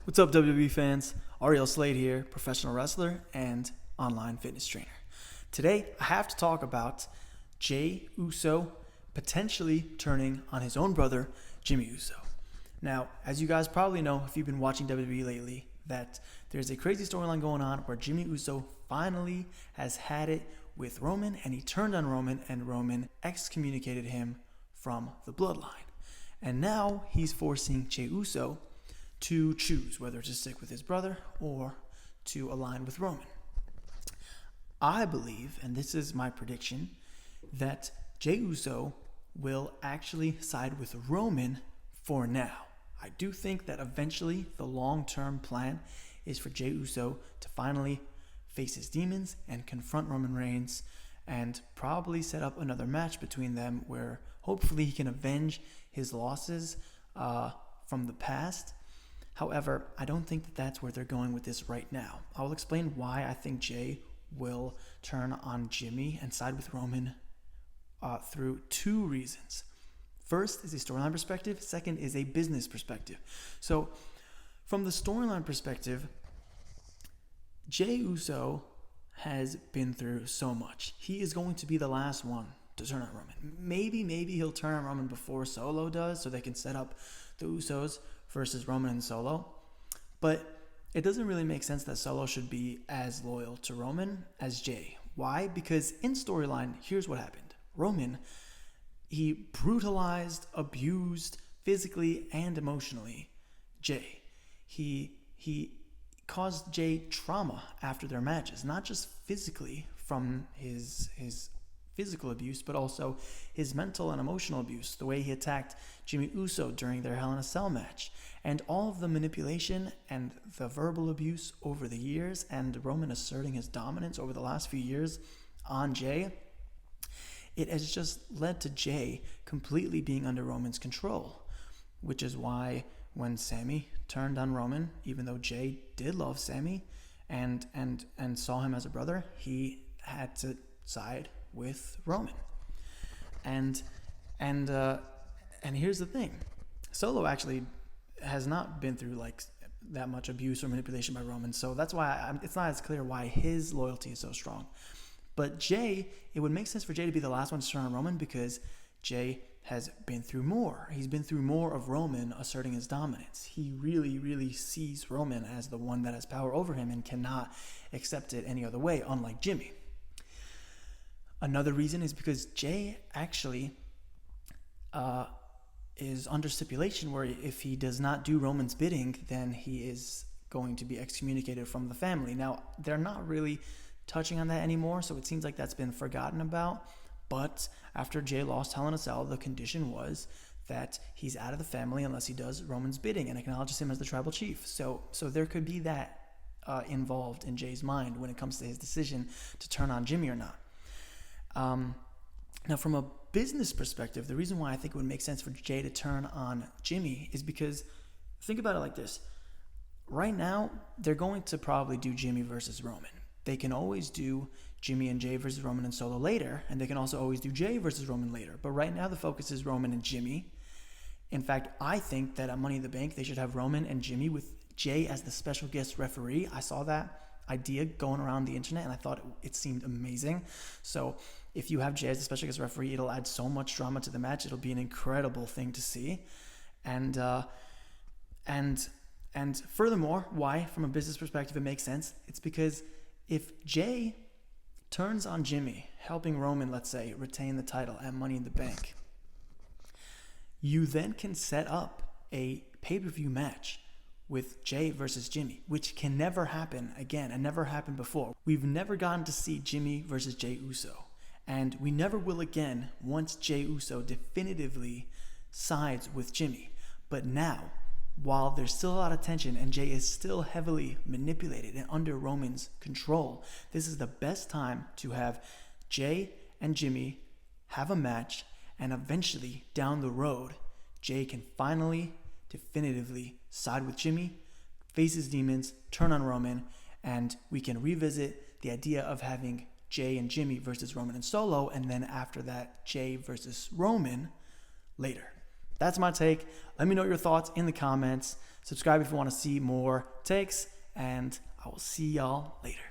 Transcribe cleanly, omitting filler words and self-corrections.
What's up, WWE fans? Ariel Slade here, professional wrestler and online fitness trainer. Today, I have to talk about Jey Uso potentially turning on his own brother, Jimmy Uso. Now, as you guys probably know, if you've been watching WWE lately, that there's a crazy storyline going on where Jimmy Uso finally has had it with Roman, and he turned on Roman, and Roman excommunicated him from the bloodline. And now he's forcing Jey Uso to choose whether to stick with his brother or to align with Roman. I believe, and this is my prediction, that Jey Uso will actually side with Roman for now. I do think that eventually the long-term plan is for Jey Uso to finally face his demons and confront Roman Reigns and probably set up another match between them where hopefully he can avenge his losses from the past. However, I don't think that that's where they're going with this right now. I will explain why I think Jey will turn on Jimmy and side with Roman through two reasons. First is a storyline perspective. Second is a business perspective. So, from the storyline perspective, Jey Uso has been through so much. He is going to be the last one to turn on Roman. Maybe he'll turn on Roman before Solo does, so they can set up the Usos versus Roman and Solo. But it doesn't really make sense that Solo should be as loyal to Roman as Jey. Why? Because in storyline, here's what happened. Roman, he brutalized, abused physically and emotionally Jey. He caused Jey trauma after their matches, not just physically from his physical abuse, but also his mental and emotional abuse, the way he attacked Jimmy Uso during their Hell in a Cell match, and all of the manipulation and the verbal abuse over the years, and Roman asserting his dominance over the last few years on Jey. It has just led to Jey completely being under Roman's control, which is why when Sami turned on Roman, even though Jey did love Sami and saw him as a brother, he had to side with Roman. And here's the thing. Solo actually has not been through like that much abuse or manipulation by Roman, so that's why it's not as clear why his loyalty is so strong. But Jey, it would make sense for Jey to be the last one to turn on Roman because Jey has been through more. He's been through more of Roman asserting his dominance. He really sees Roman as the one that has power over him and cannot accept it any other way, unlike Jimmy. Another reason is because Jey actually is under stipulation where if he does not do Roman's bidding, then he is going to be excommunicated from the family. Now, they're not really touching on that anymore, so it seems like that's been forgotten about. But after Jey lost Hell in a Cell, the condition was that he's out of the family unless he does Roman's bidding and acknowledges him as the tribal chief. So there could be that involved in Jey's mind when it comes to his decision to turn on Jimmy or not. Now, from a business perspective, the reason why I think it would make sense for Jey to turn on Jimmy is because, think about it like this. Right now, they're going to probably do Jimmy versus Roman. They can always do Jimmy and Jey versus Roman and Solo later, and they can also always do Jey versus Roman later. But right now, the focus is Roman and Jimmy. In fact, I think that at Money in the Bank, they should have Roman and Jimmy with Jey as the special guest referee. I saw that idea going around the internet, and I thought it seemed amazing. So if you have Jey as a special guest referee, it'll add so much drama to the match. It'll be an incredible thing to see. And furthermore, why, from a business perspective, it makes sense. It's because if Jey turns on Jimmy, helping Roman, let's say, retain the title at Money in the Bank, you then can set up a pay-per-view match with Jey versus Jimmy, which can never happen again and never happened before. We've never gotten to see Jimmy versus Jey Uso, and we never will again once Jey Uso definitively sides with Jimmy. But now, while there's still a lot of tension and Jey is still heavily manipulated and under Roman's control, this is the best time to have Jey and Jimmy have a match, and eventually, down the road, Jey can finally, definitively side with Jimmy, face his demons, turn on Roman, and we can revisit the idea of having Jey and Jimmy versus Roman and Solo, and then after that, Jey versus Roman later. That's my take. Let me know your thoughts in the comments. Subscribe if you want to see more takes, and I will see y'all later.